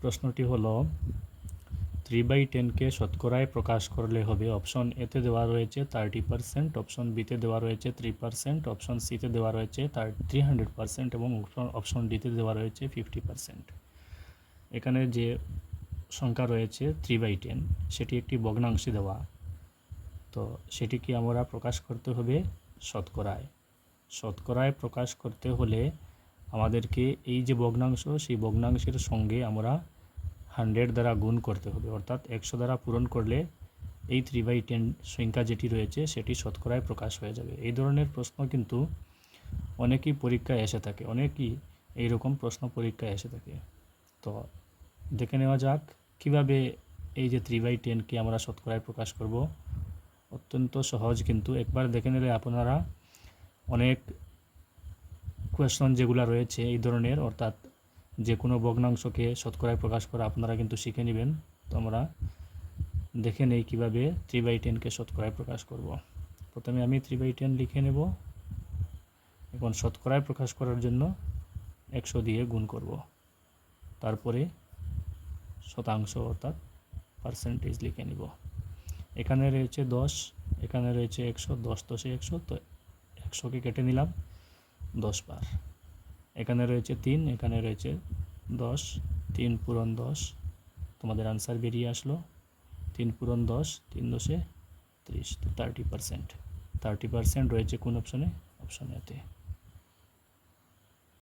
প্রশ্নটি হলো 3/10কে শতকরায় প্রকাশ করলে হবে। অপশন এতে দেওয়া রয়েছে 30%, অপশন বিতে দেওয়া রয়েছে 3%, অপশন সিতে দেওয়া রয়েছে 300% এবং অপশন ডিতে দেওয়া রয়েছে 50%। এখানে যে সংখ্যা রয়েছে 3/10 সেটি একটি ভগ্নাংশে দেওয়া, তো সেটিকে আমরা প্রকাশ করতে হবে শতকরায়। শতকরায় প্রকাশ করতে হলে আমাদেরকে এই যে ভগ্নাংশ, সেই ভগ্নাংশের সঙ্গে আমরা 100 দ্বারা গুণ করতে হবে, অর্থাৎ 100 দ্বারা পূরণ করলে এই 3/10 সংখ্যা যেটি রয়েছে সেটি শতকরায় প্রকাশ হয়ে যাবে। এই ধরনের প্রশ্ন কিন্তু অনেকই পরীক্ষায় এসে থাকে, অনেকই এইরকম প্রশ্ন পরীক্ষায় এসে থাকে। তো দেখে নেওয়া যাক কিভাবে এই যে 3/10কে আমরা শতকরায় প্রকাশ করব। অত্যন্ত সহজ, কিন্তু একবার দেখে নিলে আপনারা অনেক কোয়েশ্চন যেগুলো রয়েছে এই ধরনের, অর্থাৎ যে কোনো ভগ্নাংশকে শতকরায় প্রকাশ করা আপনারা কিন্তু শিখে নেবেন। তো আমরা দেখে নেই কীভাবে 3/10কে শতকরায় প্রকাশ করব। প্রথমে আমি 3/10 লিখে নেব। এখন শতকরায় প্রকাশ করার জন্য 100 দিয়ে গুণ করব, তারপরে শতাংশ অর্থাৎ পার্সেন্টেজ লিখে নিব। এখানে রয়েছে 10, এখানে রয়েছে 100, 10 10 100, তো 100কে কেটে নিলাম 10 বার। এখানে রয়েছে 3, এখানে রয়েছে 10, 3 পূরণ 10, তোমাদের আনসার বেরিয়ে আসলো 3 পূরণ 10, 3 10 30, তো 30% রয়েছে কোন অপশনে? অপশন এতে।